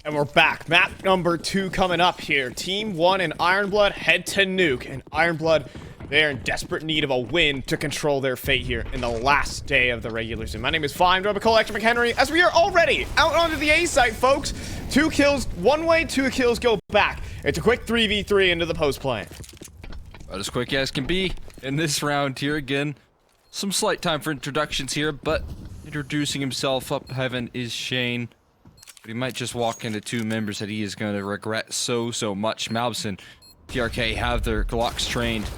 And we're back. Map number 2 coming up here. TeamOne and Ironblood head to Nuke. And Ironblood, they're in desperate need of a win to control their fate here in the last day of the regular season. My name is Fine, McHenry, as we are already out onto the A site, folks. 2 kills one way, 2 kills go back. It's a quick 3v3 into the post play. About as quick as can be in this round here again. Some slight time for introductions here, but introducing himself up heaven is Shane. But he might just walk into 2 members that he is going to regret so much. Malbs and TRK have their Glocks trained.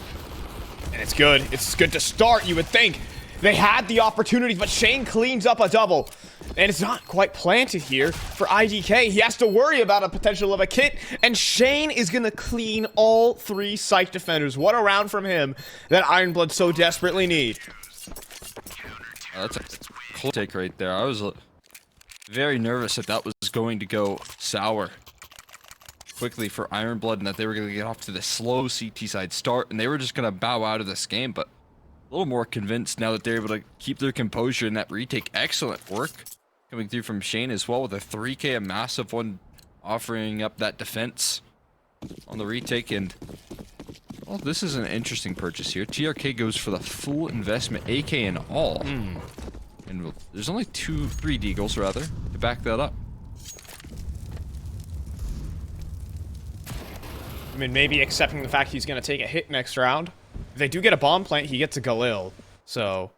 And it's good. It's good to start, you would think. They had the opportunities, but Shane cleans up a double. And it's not quite planted here for IDK. He has to worry about a potential of a kit. And Shane is going to clean all 3 site defenders. What a round from him that Ironblood so desperately need. That's a close take right there. I was very nervous that was going to go sour quickly for Ironblood and that they were going to get off to the slow CT side start and they were just going to bow out of this game, but a little more convinced now that they're able to keep their composure in that retake. Excellent work coming through from Shane as well with a 3K, a massive one, offering up that defense on the retake. And well, this is an interesting purchase here. TRK goes for the full investment, AK and all. And there's only 3 deagles rather to back that up. I mean, maybe accepting the fact he's going to take a hit next round. If they do get a bomb plant, he gets a Galil. So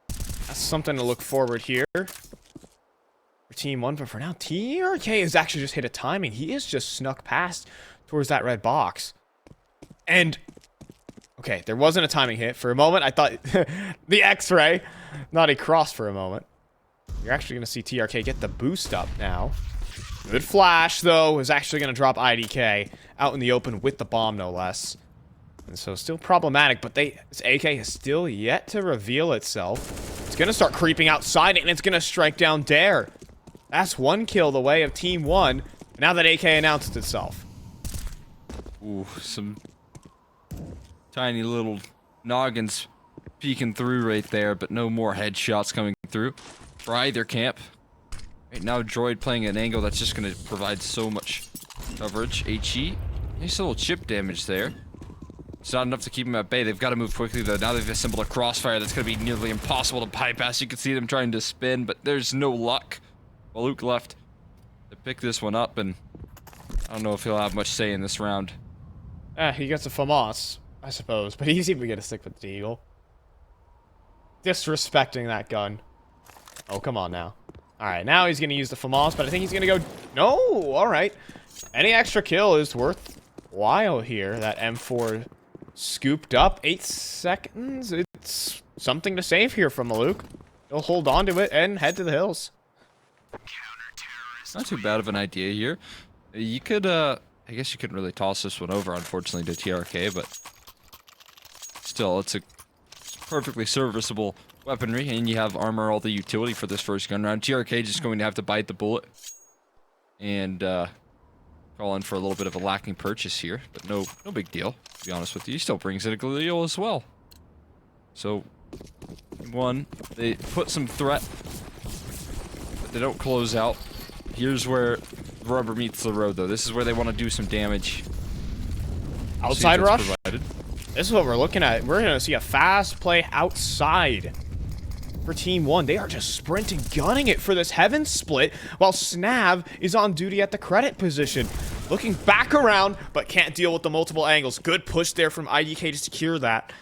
that's something to look forward here for TeamOne. But for now, TRK has actually just hit a timing. He has just snuck past towards that red box. And okay, there wasn't a timing hit. For a moment, I thought the X-ray. Not a cross for a moment. You're actually going to see TRK get the boost up now. Good flash, though, is actually going to drop IDK out in the open with the bomb, no less. And so still problematic, but this AK has still yet to reveal itself. It's going to start creeping outside, and it's going to strike down Dare. That's 1 kill the way of TeamOne. Now that AK announced itself. Ooh, some tiny little noggins peeking through right there, but no more headshots coming through for either camp. Right now, Droid playing an angle that's just going to provide so much coverage. HE, nice little chip damage there. It's not enough to keep him at bay. They've got to move quickly, though. Now they've assembled a crossfire that's going to be nearly impossible to bypass. You can see them trying to spin, but there's no luck. Well, Luke left to pick this one up, and I don't know if he'll have much say in this round. He gets a FAMAS, I suppose, but he's even going to stick with the Eagle. Disrespecting that gun. Oh, come on now. Alright, now he's going to use the FAMAS, but I think he's going to go... No! Alright. Any extra kill is worthwhile here. That M4 scooped up. 8 seconds. It's something to save here from Luke. He'll hold on to it and head to the hills. Not too bad of an idea here. You could, I guess you couldn't really toss this one over, unfortunately, to TRK, but still, it's a perfectly serviceable weaponry, and you have armor, all the utility for this first gun round. TRK just going to have to bite the bullet and call in for a little bit of a lacking purchase here, but no big deal, to be honest with you. He still brings in a Galil as well. So, one, they put some threat, but they don't close out. Here's where the rubber meets the road, though. This is where they want to do some damage. Outside rush? This is what we're looking at. We're going to see a fast play outside for TeamOne. They are just sprinting, gunning it for this heaven split, while Snav is on duty at the credit position. Looking back around, but can't deal with the multiple angles. Good push there from IDK to secure that.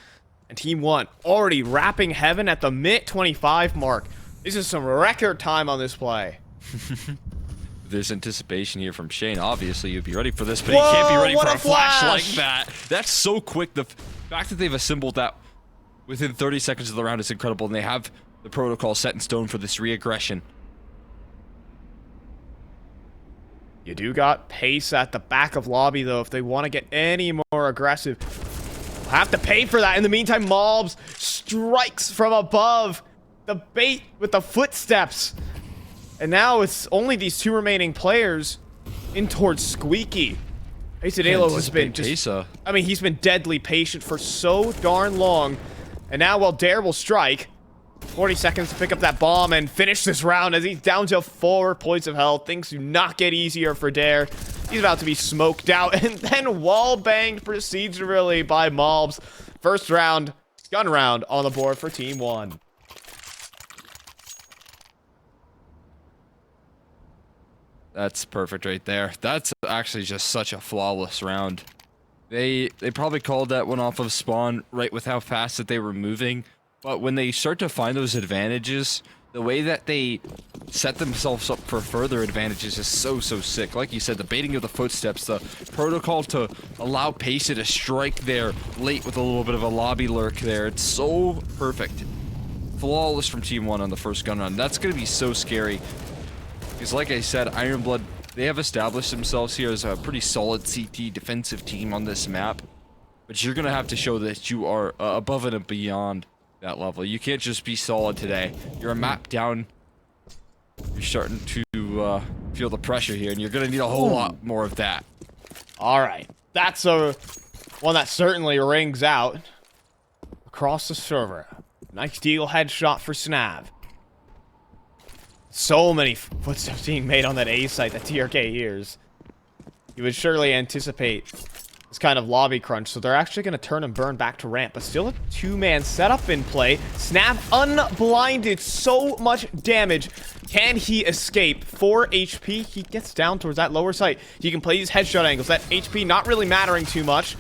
And TeamOne already wrapping heaven at the mid 25 mark. This is some record time on this play. There's anticipation here from Shane. Obviously, you'd be ready for this, but he can't be ready for a flash like that. That's so quick. The fact that they've assembled that within 30 seconds of the round is incredible, and they have the protocol set in stone for this re-aggression. You do got pace at the back of lobby, though, if they want to get any more aggressive. Have to pay for that. In the meantime, Malbs strikes from above. The bait with the footsteps. And now it's only these 2 remaining players in towards Squeaky. Asadalo has been just... I mean, he's been deadly patient for so darn long. And now, while Dare will strike, 40 seconds to pick up that bomb and finish this round as he's down to 4 points of health. Things do not get easier for Dare. He's about to be smoked out and then wall banged procedurally by Mobs. First round, gun round on the board for Team One. That's perfect right there. That's actually just such a flawless round. They probably called that one off of spawn right with how fast that they were moving. But when they start to find those advantages, the way that they set themselves up for further advantages is so sick. Like you said, the baiting of the footsteps, the protocol to allow Pacey to strike there late with a little bit of a lobby lurk there. It's so perfect. Flawless from Team One on the first gun run. That's going to be so scary. Because like I said, Ironblood, they have established themselves here as a pretty solid CT defensive team on this map. But you're going to have to show that you are above and beyond that level. You can't just be solid today. You're a map down. You're starting to feel the pressure here, and you're going to need a whole lot more of that. All right. That's a one that certainly rings out across the server. Nice deal headshot for Snav. So many footsteps being made on that A site that TRK hears. You would surely anticipate this kind of lobby crunch, so they're actually going to turn and burn back to ramp, but still a 2-man setup in play. Snav unblinded, so much damage. Can he escape? 4 HP, he gets down towards that lower site. He can play these headshot angles, that HP not really mattering too much.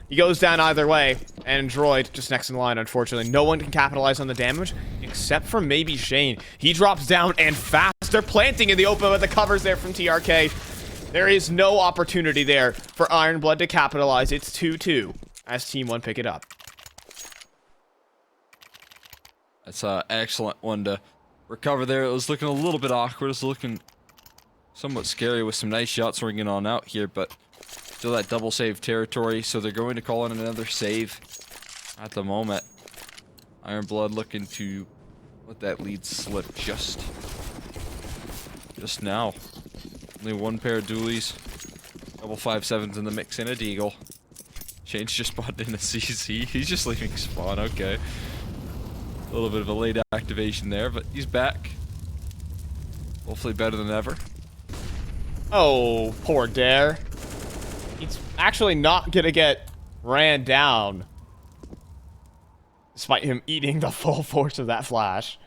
He goes down either way, and Droid just next in line, unfortunately. No one can capitalize on the damage, except for maybe Shane. He drops down and fast. They're planting in the open with the covers there from TRK. There is no opportunity there for Ironblood to capitalize. It's 2-2 as Team One pick it up. That's an excellent one to recover there. It was looking a little bit awkward. It was looking somewhat scary with some nice shots ringing on out here, but still that double save territory, so they're going to call in another save at the moment. Ironblood looking to let that lead slip just now. Only one pair of dualies, double 5.7s in the mix, and a deagle. Shane's just spotted in a CC. He's just leaving spawn. Okay, a little bit of a late activation there, but he's back. Hopefully better than ever. Oh, poor Dare. He's actually not gonna get ran down, despite him eating the full force of that flash.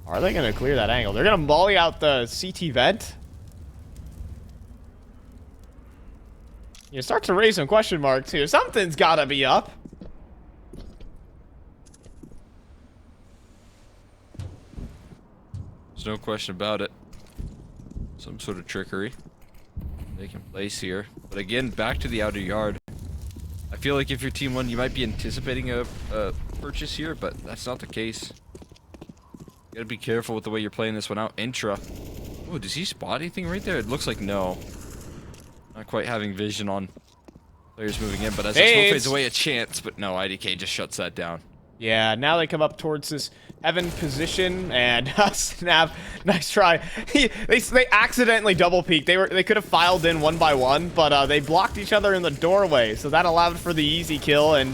Are they gonna clear that angle? They're gonna molly out the CT vent? You start to raise some question marks here. Something's gotta be up. There's no question about it. Some sort of trickery taking place here. But again, back to the outer yard. I feel like if you're Team One, you might be anticipating a purchase here, but that's not the case. You gotta be careful with the way you're playing this one out. Intra. Oh, does he spot anything right there? It looks like no. Not quite having vision on players moving in, but as the smoke fades away, a chance. But no, IDK just shuts that down. Yeah, now they come up towards this heaven position, and Snav, nice try. They accidentally double peeked. They could have filed in one by one, but they blocked each other in the doorway, so that allowed for the easy kill. And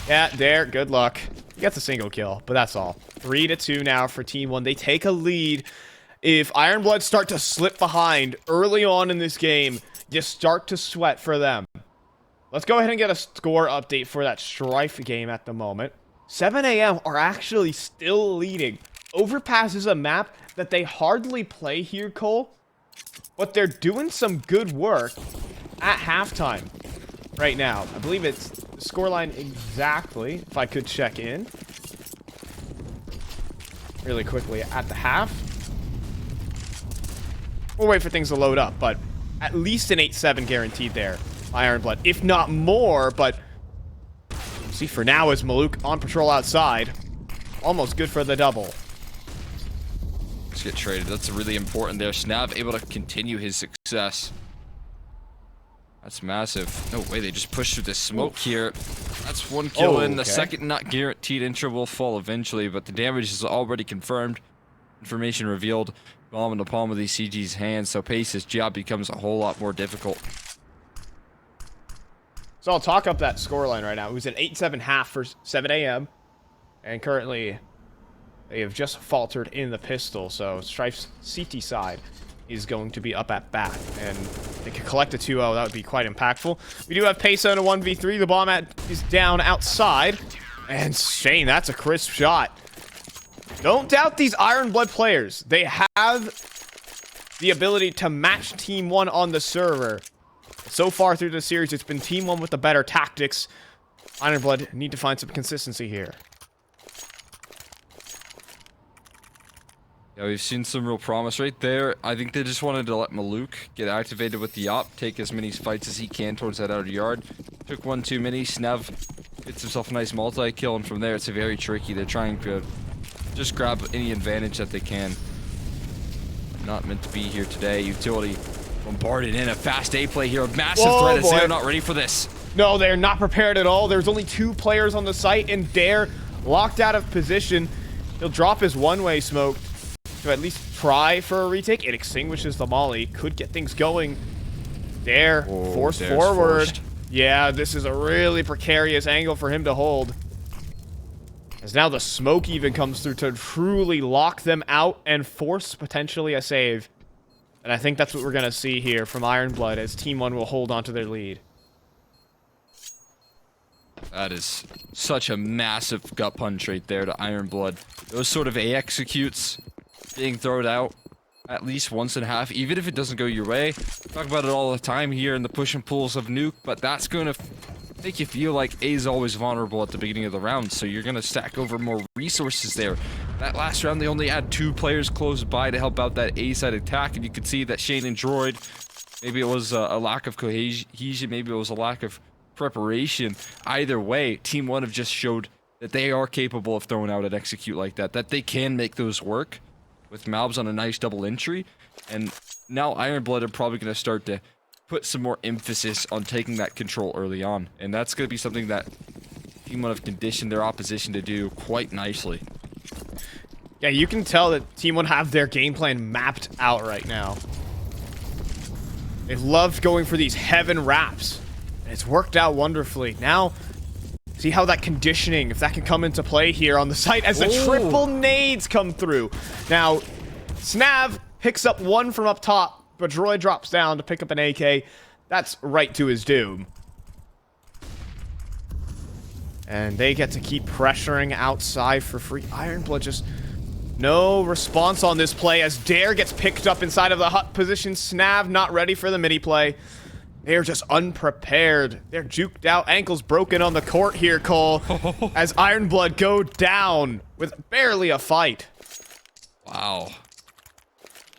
yeah, Dare, good luck. He gets a single kill, but that's all. 3-2 now for Team One. They take a lead. If Ironblood start to slip behind early on in this game, you start to sweat for them. Let's go ahead and get a score update for that Strife game at the moment. 7 AM are actually still leading. Overpass is a map that they hardly play here, Cole, but they're doing some good work at halftime right now. I believe it's the scoreline exactly, if I could check in really quickly at the half. We'll wait for things to load up, but at least an 8-7 guaranteed there, Ironblood, if not more. But see, for now is Maluk on patrol outside. Almost good for the double. Let's get traded. That's really important there. Snav able to continue his success. That's massive. No way, they just pushed through the smoke here. That's one kill in. The second not guaranteed intro will fall eventually, but the damage is already confirmed. Information revealed. Bomb in the palm of these CG's hands, so Pace's job becomes a whole lot more difficult. So I'll talk up that scoreline right now. It was an 8-7 half for 7 a.m. And currently, they have just faltered in the pistol. So Strife's CT side is going to be up at bat. And they could collect a 2-0. That would be quite impactful. We do have Pesa in a 1v3. The bomb is down outside. And Shane, that's a crisp shot. Don't doubt these Iron Blood players. They have the ability to match TeamOne on the server. So far through the series, it's been TeamOne with the better tactics. Iron Blood need to find some consistency here. Yeah, we've seen some real promise right there. I think they just wanted to let Nuke get activated with the op, take as many fights as he can towards that outer yard. Took one too many. Snav gets himself a nice multi-kill, and from there it's very tricky. They're trying to just grab any advantage that they can. Not meant to be here today. Utility bombarded in a fast A play here. A massive threat as they're not ready for this. No, they're not prepared at all. There's only 2 players on the site, and Dare locked out of position. He'll drop his one-way smoke to at least try for a retake. It extinguishes the molly. Could get things going. Dare forced forward. Forced. Yeah, this is a really precarious angle for him to hold. As now the smoke even comes through to truly lock them out and force potentially a save. And I think that's what we're going to see here from Iron Blood as TeamOne will hold on to their lead. That is such a massive gut punch right there to Iron Blood. Those sort of A executes being thrown out at least once and a half, even if it doesn't go your way. Talk about it all the time here in the push and pulls of Nuke, but that's going to make you feel like A is always vulnerable at the beginning of the round, so you're going to stack over more resources there. That last round, they only had 2 players close by to help out that A side attack, and you could see that Shane and Droid, maybe it was a lack of cohesion, maybe it was a lack of preparation. Either way, TeamOne have just showed that they are capable of throwing out an execute like that they can make those work with Malbs on a nice double entry, and now Iron Blood are probably going to start to put some more emphasis on taking that control early on, and that's going to be something that TeamOne have conditioned their opposition to do quite nicely. Yeah, you can tell that TeamOne have their game plan mapped out right now. They love going for these heaven wraps, and it's worked out wonderfully. Now, see how that conditioning, if that can come into play here on the site as the triple nades come through. Now, Snav picks up 1 from up top, but Droid drops down to pick up an AK. That's right to his doom. And they get to keep pressuring outside for free. Iron Blood just no response on this play as Dare gets picked up inside of the hut position. Snav not ready for the mini play. They're just unprepared. They're juked out. Ankles broken on the court here, Cole. As Iron Blood go down with barely a fight. Wow.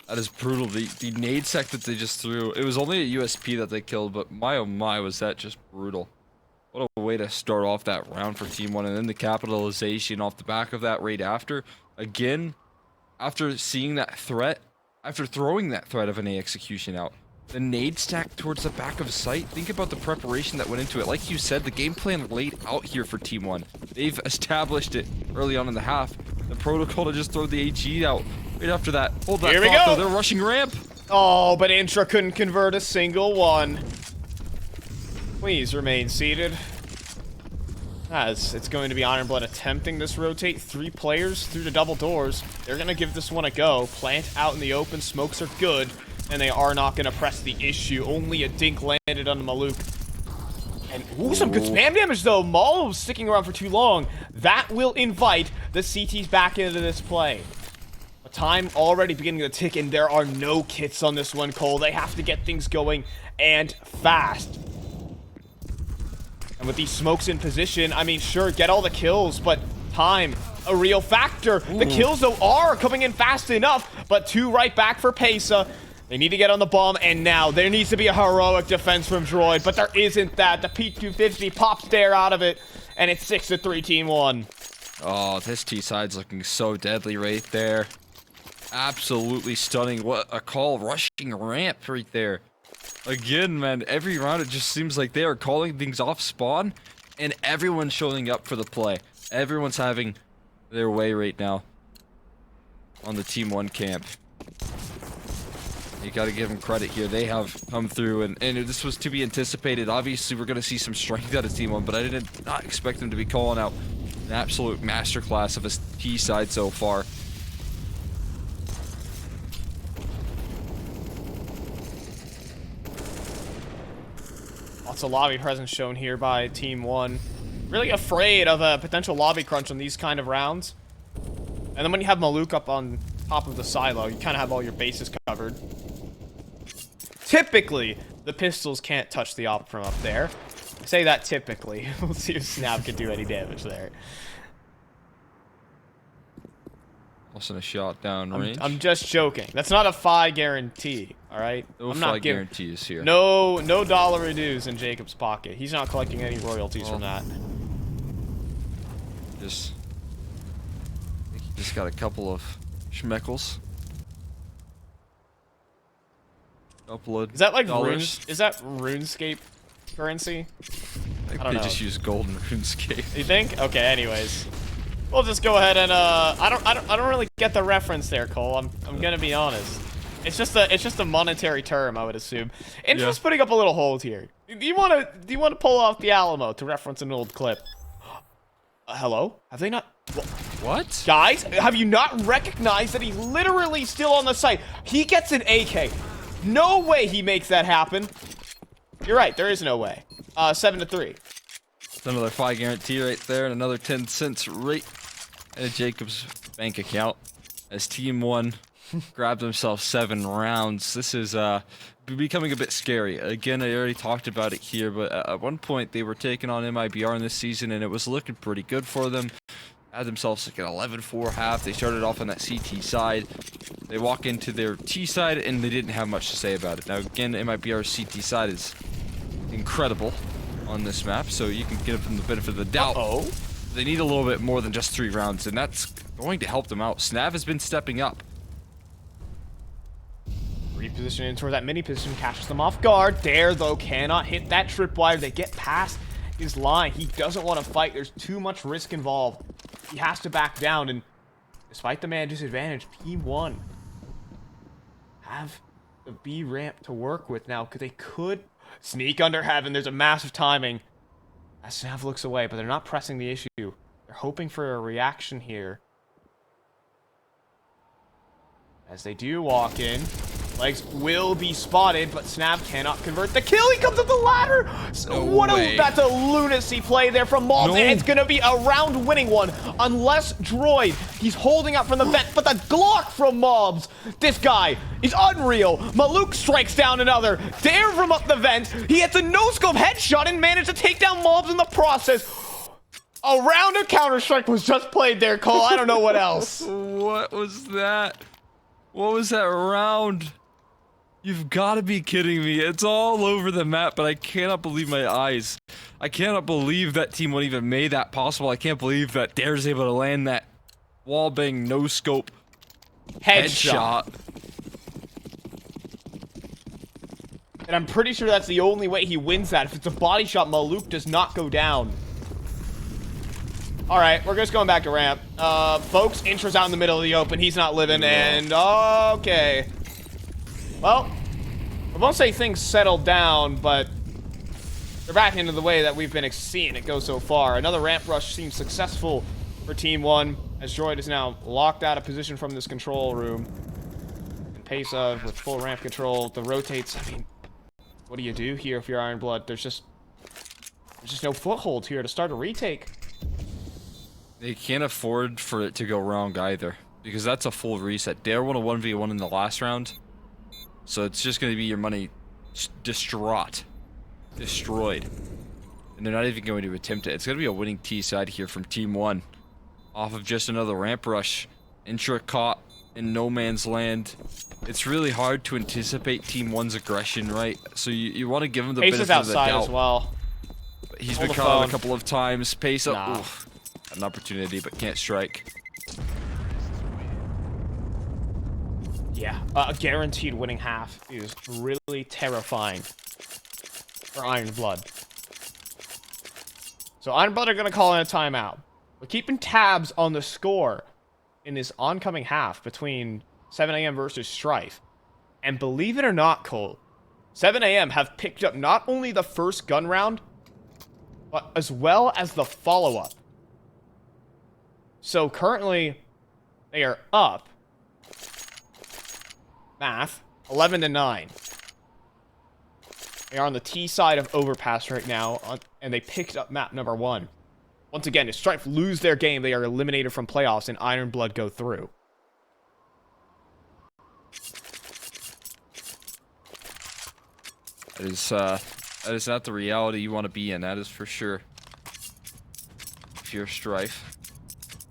That is brutal. The nade sec that they just threw. It was only a USP that they killed, but my oh my, was that just brutal. What a way to start off that round for TeamOne, and then the capitalization off the back of that right after. Again, after seeing that threat, after throwing that threat of an A execution out, the nade stack towards the back of sight. Think about the preparation that went into it. Like you said, the game plan laid out here for TeamOne. They've established it early on in the half. The protocol to just throw the AG out right after that. Hold that thought, though. They're rushing ramp. Oh, but Intra couldn't convert a single one. Please remain seated. As it's going to be Iron Blood attempting this rotate. 3 players through the double doors. They're going to give this one a go. Plant out in the open. Smokes are good. And they are not going to press the issue. Only a dink landed on Nuke. And ooh, some good spam damage though. Maul sticking around for too long. That will invite the CTs back into this play. A time already beginning to tick, and there are no kits on this one, Cole. They have to get things going and fast. And with these smokes in position, I mean, sure, get all the kills, but time, a real factor. Ooh. The kills, though, are coming in fast enough, but 2 right back for Pesa. They need to get on the bomb, and now there needs to be a heroic defense from Droid, but there isn't that. The P250 pops Dare out of it, and it's 6-3 TeamOne. Oh, this T side's looking so deadly right there. Absolutely stunning. What a call. Rushing ramp right there. Again, man, every round it just seems like they are calling things off spawn, and everyone's showing up for the play. Everyone's having their way right now on the TeamOne camp. You got to give them credit here. They have come through, and this was to be anticipated. Obviously, we're going to see some strength out of TeamOne, but I did not expect them to be calling out an absolute masterclass of a T side so far. Lots of lobby presence shown here by TeamOne. Really afraid of a potential lobby crunch on these kind of rounds. And then when you have Maluk up on top of the silo, you kind of have all your bases covered. Typically, the pistols can't touch the op from up there. I say that typically. We'll see if Snav can do any damage there. Also a shot down range. I'm just joking. That's not a FI guarantee, alright? No I'm FI not giving guarantees here. no dollar dues in Jacob's pocket. He's not collecting any royalties from that. I think he just got a couple of schmeckles. Is that like dollars. Is that RuneScape currency? I don't they know. just use gold in RuneScape. You think? Okay, anyways. We'll just go ahead and I don't really get the reference there, Cole. I'm gonna be honest. It's just a monetary term, I would assume. And just putting up a little hold here. Do you wanna pull off the Alamo to reference an old clip? Hello? Have they not? What? Guys, have you not recognized that he's literally still on the site? He gets an AK. No way he makes that happen. You're right, there is no way. 7-3. Another FI guarantee right there, and another 10 cents right in Jacob's bank account as TeamOne grabbed himself 7 rounds. This is becoming a bit scary. Again, I already talked about it here, but at one point they were taking on MIBR in this season, and it was looking pretty good for them. Had themselves like an 11-4 half. They started off on that CT side. They walk into their T side, and they didn't have much to say about it. Now, again, MIBR's CT side is incredible on this map, so you can give them the benefit of the doubt. They need a little bit more than just 3 rounds, and that's going to help them out. Snav has been stepping up. Repositioning toward that mini position, catches them off guard. Dare, though, cannot hit that tripwire. They get past his line. He doesn't want to fight. There's too much risk involved. He has to back down, and despite the man disadvantage, TeamOne have the B ramp to work with now, because they could sneak under heaven. There's a massive timing as Snav looks away, but they're not pressing the issue. They're hoping for a reaction here. As they do walk in, legs will be spotted, but Snav cannot convert the kill. He comes up the ladder. That's a lunacy play there from Mobs, and it's gonna be a round-winning one, unless Droid. He's holding up from the vent, but the Glock from Mobs. This guy is unreal. Maluk strikes down another. Dare from up the vent. He hits a no-scope headshot and managed to take down Mobs in the process. A round of Counter-Strike was just played there, Cole. I don't know what else. What was that? What was that round? You've got to be kidding me. It's all over the map, but I cannot believe my eyes. I cannot believe that TeamOne even made that possible. I can't believe that Dare's able to land that wallbang no-scope headshot. And I'm pretty sure that's the only way he wins that. If it's a body shot, Maluk does not go down. Alright, we're just going back to ramp. Folks, Intra's out in the middle of the open. He's not living, and okay. Well, I won't say things settled down, but they're back into the way that we've been seeing it go so far. Another ramp rush seems successful for TeamOne, as Droid is now locked out of position from this control room. And Pesa with full ramp control, the rotates. I mean, what do you do here if you're Iron Blood? There's just no foothold here to start a retake. They can't afford for it to go wrong either, because that's a full reset. Dare won a 1v1 in the last round, so it's just going to be your money destroyed. And they're not even going to attempt it. It's going to be a winning T side here from TeamOne, off of just another ramp rush. Intra caught in no man's land. It's really hard to anticipate TeamOne's aggression, right? So you want to give them the benefit of the doubt. Pace is outside as well. But he's been caught out a couple of times. Pace up. Oof. An opportunity, but can't strike. Yeah, a guaranteed winning half is really terrifying for Iron Blood. So Iron Blood are going to call in a timeout. We're keeping tabs on the score in this oncoming half between 7 AM versus Strife. And believe it or not, Cole, 7 a.m. have picked up not only the first gun round, but as well as the follow-up. So currently, they are up. Math, 11-9. They are on the T side of Overpass right now, and they picked up map number 1. Once again, if Strife lose their game, they are eliminated from playoffs, and Iron Blood go through. That is not the reality you want to be in, that is for sure. If you're Strife.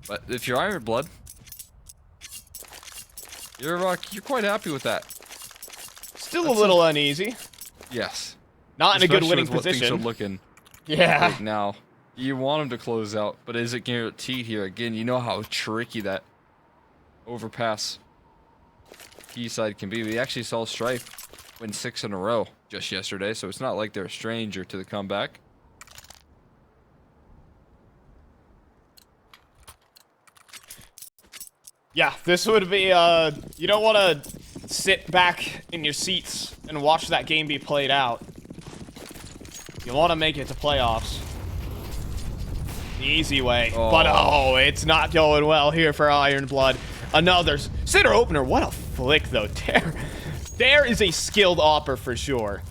But if you're Iron Blood, you're quite happy with that. Still a little uneasy. Yes. Not in a good winning with what position. Things are looking Yeah. right now. You want them to close out, but is it guaranteed here? Again, you know how tricky that Overpass P side can be. We actually saw Strife win 6 in a row just yesterday, so it's not like they're a stranger to the comeback. Yeah, this would be, you don't want to sit back in your seats and watch that game be played out. You want to make it to playoffs. The easy way. Oh. But, oh, it's not going well here for Iron Blood. Another center opener. What a flick, though. Dare is a skilled opper for sure.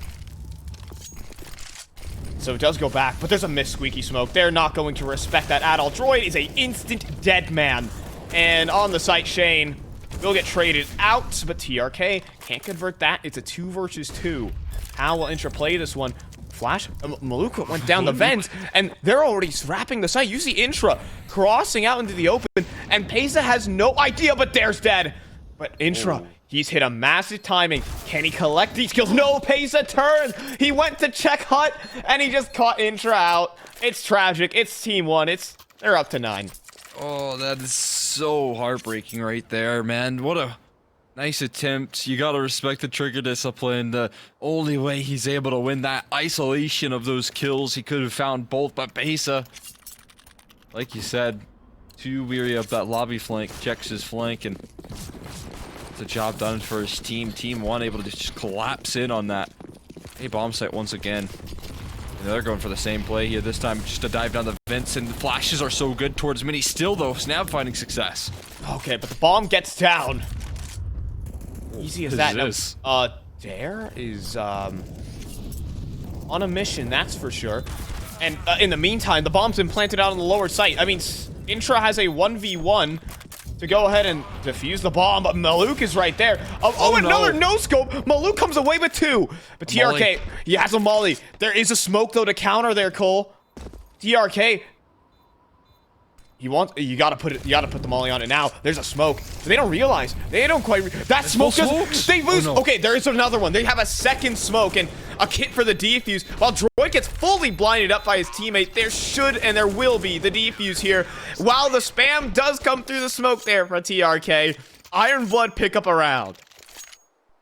So it does go back, but there's a missed squeaky smoke. They're not going to respect that at all. Droid is a instant dead man. And on the site, Shane will get traded out, but TRK can't convert that. It's a 2 versus 2. How will Intra play this one? Flash, Maluka went down the vents, and they're already wrapping the site. You see Intra crossing out into the open, and Pesa has no idea, but Dare's dead. But Intra, he's hit a massive timing. Can he collect these kills? No, Pesa turns. He went to check Hut, and he just caught Intra out. It's tragic. It's TeamOne. They're up to 9. Oh, that is so heartbreaking right there, man. What a nice attempt. You gotta respect the trigger discipline. The only way he's able to win that isolation of those kills, he could have found both, but Pesa, like you said, too weary of that lobby flank, checks his flank, and it's a job done for his team. TeamOne able to just collapse in on that. Hey, bomb site once again. And they're going for the same play here this time, just to dive down the vents, and the flashes are so good towards Mini. Still, though, Snav finding success. Okay, but the bomb gets down. Easy as that. Is. Dare is, on a mission, that's for sure. And in the meantime, the bomb's been planted out on the lower site. I mean, Intra has a 1v1 to go ahead and defuse the bomb, but Maluk is right there. Oh, another no-scope. Maluk comes away with 2. But TRK, he has a molly. There is a smoke, though, to counter there, Cole. TRK, you gotta put the molly on it now. There's a smoke. They don't realize. They don't quite. That smoke does. They lose. Oh, no. Okay, there is another one. They have a second smoke and a kit for the defuse. While Droid gets fully blinded up by his teammate, there should and there will be the defuse here. While the spam does come through the smoke there for TRK, Iron Blood pick up a round.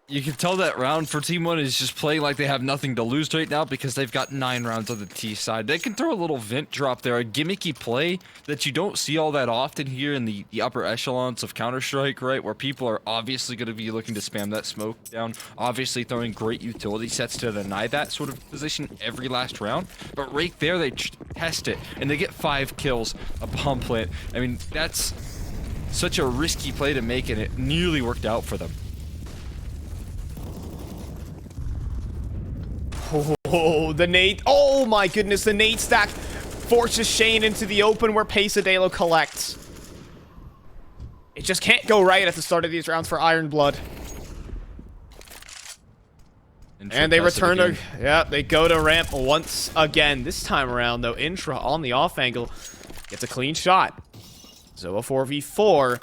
You can tell that round for TeamOne is just playing like they have nothing to lose right now because they've got 9 rounds on the T side. They can throw a little vent drop there, a gimmicky play that you don't see all that often here in the upper echelons of Counter-Strike, right? Where people are obviously going to be looking to spam that smoke down, obviously throwing great utility sets to deny that sort of position every last round. But right there, they test it, and they get 5 kills, a bomb plant. I mean, that's such a risky play to make, and it nearly worked out for them. Oh, the nade. Oh my goodness, the nade stack forces Shane into the open where Pesadelo collects. It just can't go right at the start of these rounds for Iron Blood. And they return to, yeah, they go to ramp once again. This time around, though, Intra on the off angle gets a clean shot. So a 4v4.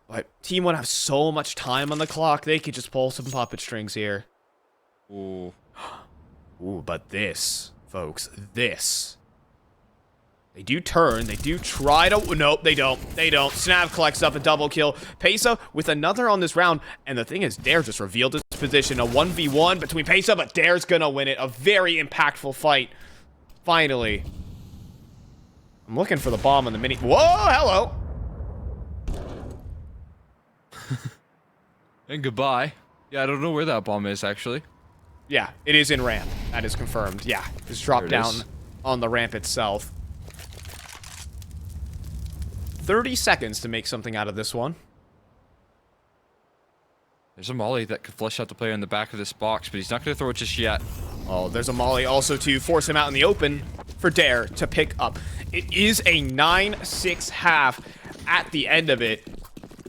But TeamOne have so much time on the clock, they could just pull some puppet strings here. Ooh. Ooh, but this, folks, this. They do turn. They do try to... Nope, they don't. They don't. Snav collects up a double kill. Pesa with another on this round. And the thing is, Dare just revealed his position. A 1v1 between Pesa, but Dare's gonna win it. A very impactful fight. Finally. I'm looking for the bomb on the mini... Whoa, hello! And goodbye. Yeah, I don't know where that bomb is, actually. Yeah, it is in ramp. That is confirmed. Yeah, it's dropped down is. on the ramp itself. 30 seconds to make something out of this one. There's a molly that could flush out the player in the back of this box, but he's not going to throw it just yet. Oh, there's a molly also to force him out in the open for Dare to pick up. It is a 9-6 half at the end of it.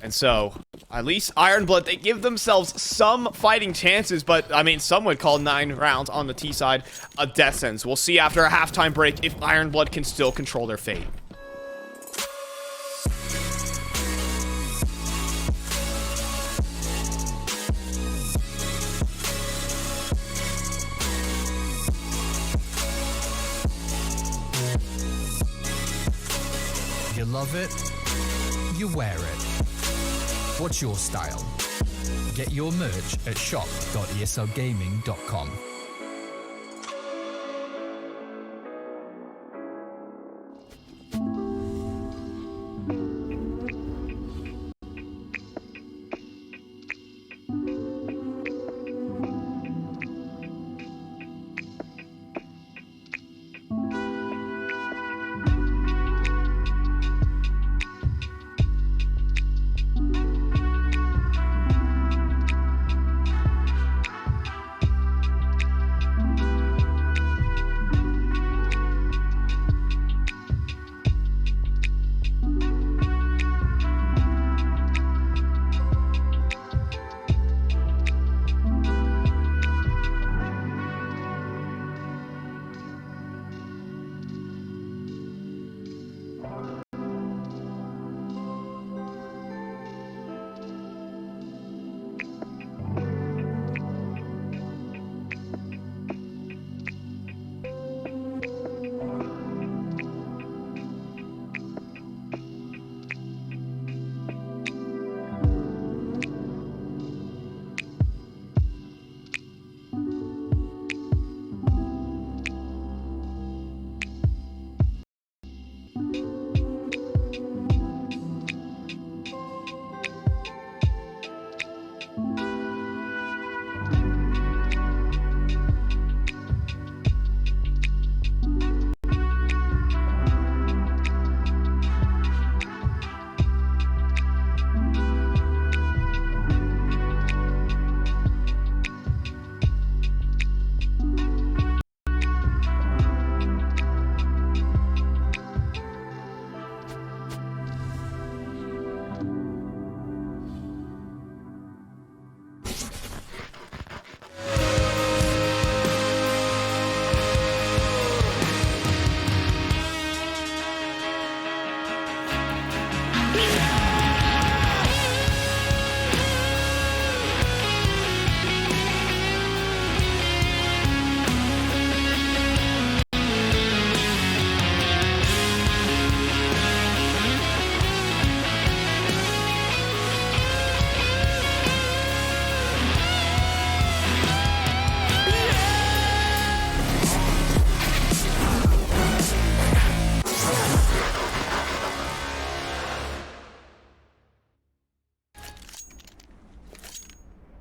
And so, at least Ironblood, they give themselves some fighting chances, but, I mean, some would call 9 rounds on the T side a death sentence. We'll see after a halftime break if Ironblood can still control their fate. You love it, you wear it. What's your style? Get your merch at shop.eslgaming.com.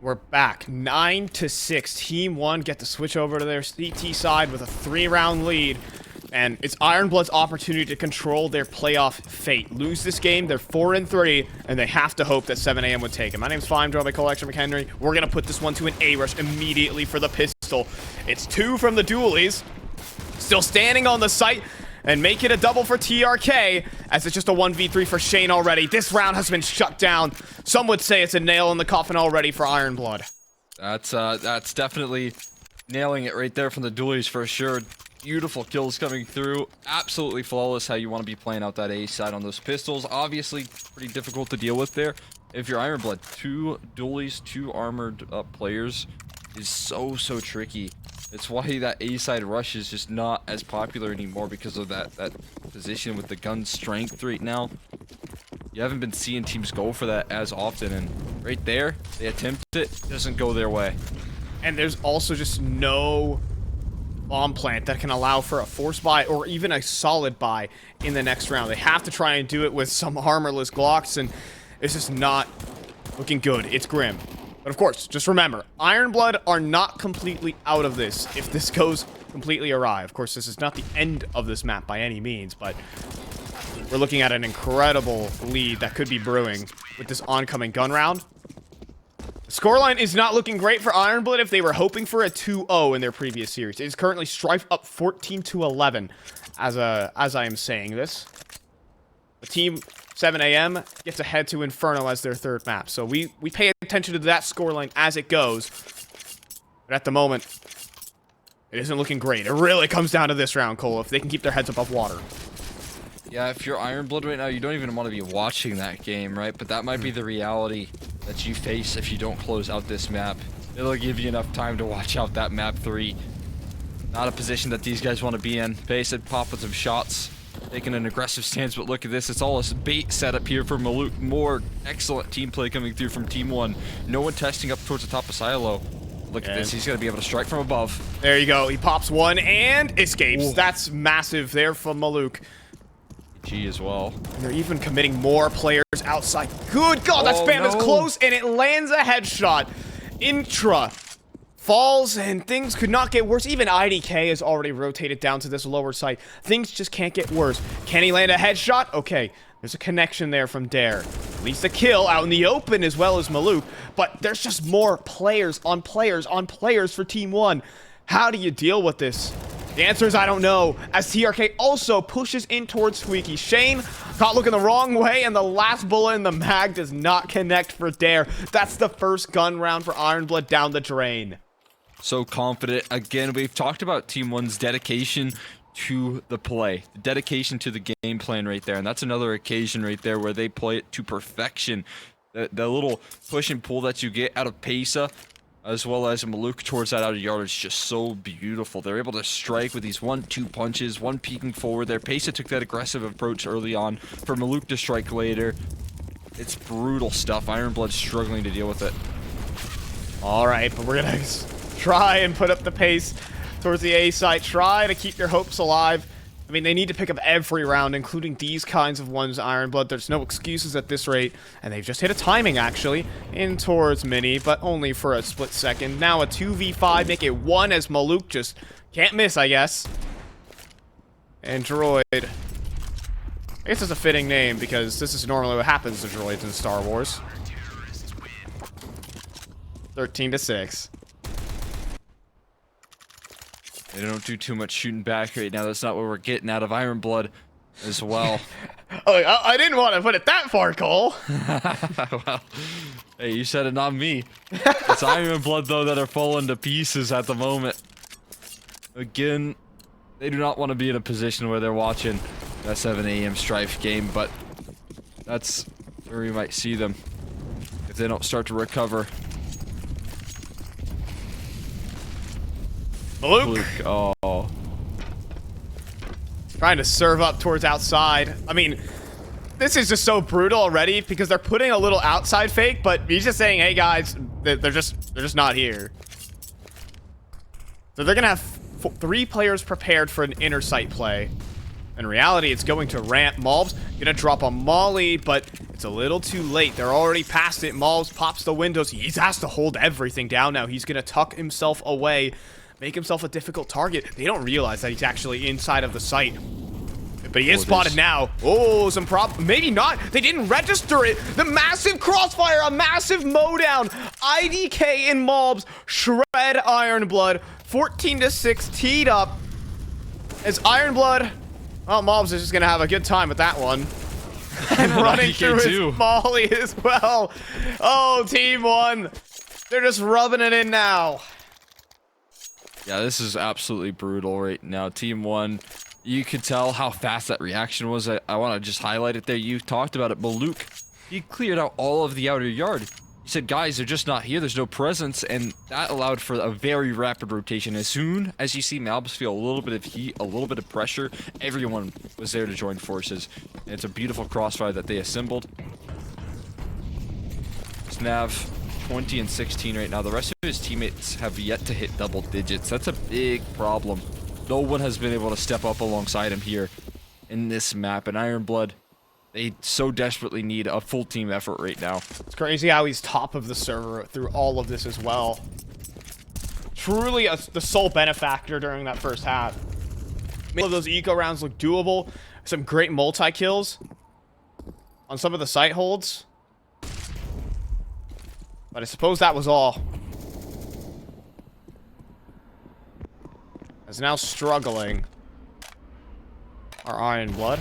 We're back. 9-6. Team 1 get to switch over to their CT side with a 3-round lead. And it's Ironblood's opportunity to control their playoff fate. Lose this game, they're 4-3, and they have to hope that 7 AM would take it. My name's Fime, joined by Collection McHenry. We're going to put this one to an A-rush immediately for the pistol. It's 2 from the dualies. Still standing on the site. And make it a double for TRK, as it's just a 1v3 for Shane already. This round has been shut down. Some would say it's a nail in the coffin already for Ironblood. That's definitely nailing it right there from the dualies for sure. Beautiful kills coming through. Absolutely flawless how you want to be playing out that A side on those pistols. Obviously, pretty difficult to deal with there. If you're Ironblood, 2 dualies, 2 armored up players is so tricky. It's why that A side rush is just not as popular anymore because of that position with the gun strength right now. You haven't been seeing teams go for that as often, and right there, they attempt it, doesn't go their way. And there's also just no bomb plant that can allow for a force buy or even a solid buy in the next round. They have to try and do it with some armorless Glocks, and it's just not looking good. It's grim. But of course, just remember, Ironblood are not completely out of this if this goes completely awry. Of course, this is not the end of this map by any means, but we're looking at an incredible lead that could be brewing with this oncoming gun round. The scoreline is not looking great for Ironblood if they were hoping for a 2-0 in their previous series. It is currently Strife up 14-11 as I am saying this. The team 7 a.m. gets to head to Inferno as their third map. So we pay attention to that scoreline as it goes. But at the moment, it isn't looking great. It really comes down to this round, Cole, if they can keep their heads above water. Yeah, if you're Ironblood right now, you don't even want to be watching that game, right? But that might be the reality that you face if you don't close out this map. It'll give you enough time to watch out that map 3. Not a position that these guys want to be in. Base it, pop with some shots. Taking an aggressive stance, but look at this. It's all a bait setup here for Maluk. More excellent team play coming through from TeamOne. No one testing up towards the top of Silo. Look at this. He's going to be able to strike from above. There you go. He pops one and escapes. Ooh. That's massive there from Maluk. G as well. And they're even committing more players outside. Good God, that spam is close, and it lands a headshot. Intra falls, and things could not get worse. Even IDK is already rotated down to this lower site. Things just can't get worse. Can he land a headshot? Okay, there's a connection there from Dare. At least a kill out in the open as well as Maluk. But there's just more players on players on players for TeamOne. How do you deal with this? The answer is I don't know, as TRK also pushes in towards Squeaky. Shane caught looking the wrong way, and the last bullet in the mag does not connect for Dare. That's the first gun round for Ironblood down the drain. So confident. Again, we've talked about TeamOne's dedication to the play. The dedication to the game plan right there, and that's another occasion right there where they play it to perfection. The little push and pull that you get out of Pesa, as well as Maluk towards that outer yard, is just so beautiful. They're able to strike with these 1-2 punches, one peeking forward there. Pesa took that aggressive approach early on for Maluk to strike later. It's brutal stuff. Ironblood's struggling to deal with it. All right, but we're gonna try and put up the pace towards the A site. Try to keep your hopes alive. I mean, they need to pick up every round, including these kinds of ones, Ironblood. There's no excuses at this rate. And they've just hit a timing, actually, in towards Mini, but only for a split second. Now a 2v5, make it 1 as Maluk just can't miss, I guess. And Droid. I guess it's a fitting name, because this is normally what happens to droids in Star Wars. 13-6. They don't do too much shooting back right now. That's not what we're getting out of Ironblood as well. Oh, I didn't want to put it that far, Cole. Well, hey, you said it, not me. It's Ironblood, though, that are falling to pieces at the moment. Again, they do not want to be in a position where they're watching that 7 a.m. Strife game, but that's where we might see them if they don't start to recover. Maluk. Oh. Trying to serve up towards outside. I mean, this is just so brutal already because they're putting a little outside fake, but he's just saying, hey guys, they're just not here. So they're gonna have 3 players prepared for an inner site play. In reality, it's going to ramp. Malb's gonna drop a molly, but it's a little too late. They're already past it. Malb's pops the windows. He has to hold everything down now. He's gonna tuck himself away, make himself a difficult target. They don't realize that he's actually inside of the site. But he is spotted now. Oh, some maybe not. They didn't register it. The massive crossfire, a massive mowdown. IDK and Malbs shred Ironblood. 14-6 teed up. As Ironblood, well, Malbs is just gonna have a good time with that one. And running through his molly as well. Oh, TeamOne. They're just rubbing it in now. Yeah, this is absolutely brutal right now. TeamOne, you could tell how fast that reaction was. I want to just highlight it there. You talked about it. Maluk, he cleared out all of the outer yard. He said, guys, they're just not here. There's no presence. And that allowed for a very rapid rotation. As soon as you see Malbs feel a little bit of heat, a little bit of pressure, everyone was there to join forces. And it's a beautiful crossfire that they assembled. Snav, 20-16 right now. The rest of his teammates have yet to hit double digits. That's a big problem. No one has been able to step up alongside him here in this map. And Ironblood, They so desperately need a full team effort right now. It's crazy how he's top of the server through all of this as well. Truly the sole benefactor during that first half. Many of those eco rounds look doable. Some great multi-kills on some of the site holds. But I suppose that was all. Is now struggling. Our Iron Blood.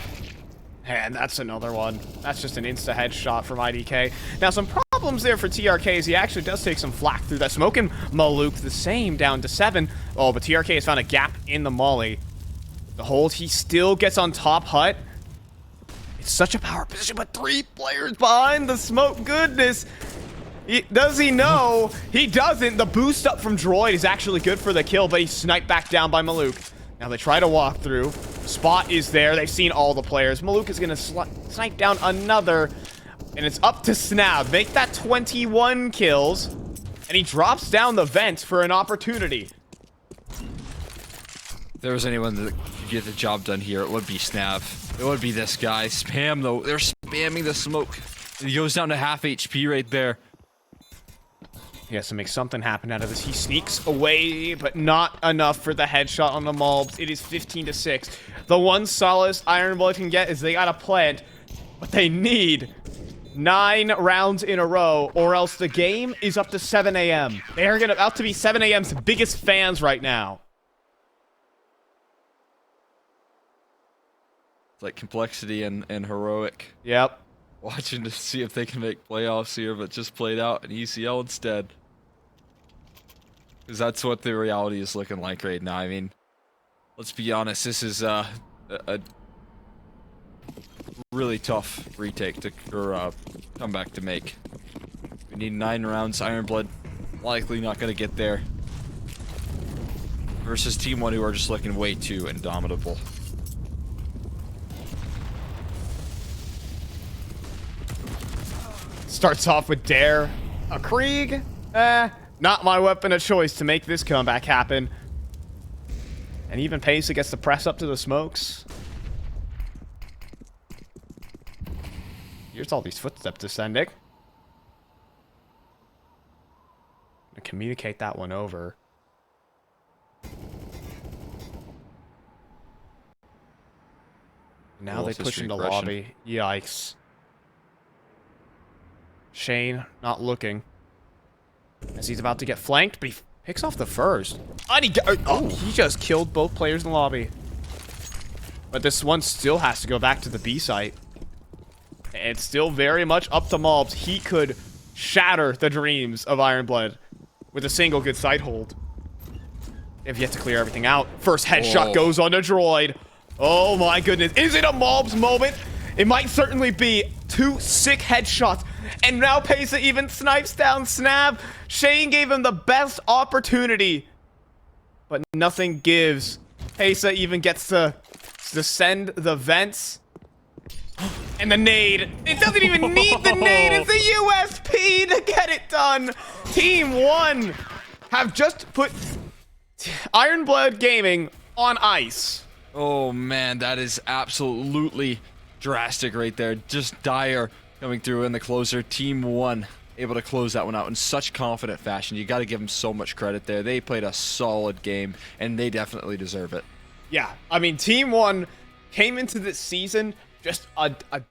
And that's another one. That's just an insta headshot from IDK. Now, some problems there for TRK as he actually does take some flak through that smoke, and Maluk the same, down to 7. Oh, but TRK has found a gap in the molly. The hold, he still gets on top hut. It's such a power position, but 3 players behind the smoke. Goodness. Does he know? He doesn't. The boost up from Droid is actually good for the kill, but he's sniped back down by Maluk. Now they try to walk through. Spot is there. They've seen all the players. Maluk is going to snipe down another. And it's up to SnaV. Make that 21 kills. And he drops down the vent for an opportunity. If there was anyone that could get the job done here, it would be SnaV. It would be this guy. Spam, though. They're spamming the smoke. He goes down to half HP right there. He has to make something happen out of this. He sneaks away, but not enough for the headshot on the Mulbs. It is 15-6. The one solace Iron Blood can get is they got a plant, but they need 9 rounds in a row, or else the game is up to 7 a.m. They are about to be 7 a.m.'s biggest fans right now. It's like complexity and heroic. Yep. Watching to see if they can make playoffs here, but just played out an ECL instead. Because that's what the reality is looking like right now. I mean, let's be honest, this is a really tough retake to, or comeback to make. We need 9 rounds. Iron Blood likely not going to get there. Versus TeamOne, who are just looking way too indomitable. Starts off with Dare. A Krieg? Not my weapon of choice to make this comeback happen. And even Pesa gets the press up to the smokes. Here's all these footsteps descending. I'm gonna communicate that one over. Now they push into lobby. Yikes. Shane not looking. As he's about to get flanked, but he picks off the first. And he just killed both players in the lobby. But this one still has to go back to the B site. And it's still very much up to Mulbs. He could shatter the dreams of Iron Blood with a single good site hold. They've yet to clear everything out. First headshot goes on a Droid. Oh my goodness. Is it a Mulbs moment? It might certainly be. 2 sick headshots. And now Pesa even snipes down SnaV. Shane gave him the best opportunity. But nothing gives. Pesa even gets to send the vents. And the nade. It doesn't even need the nade. It's a USP to get it done. TeamOne have just put Iron Blood Gaming on ice. Oh man, that is absolutely drastic right there. Just dire coming through in the closer. TeamOne able to close that one out in such confident fashion. You got to give them so much credit there. They played a solid game, and they definitely deserve it. Yeah, I mean, TeamOne came into this season just a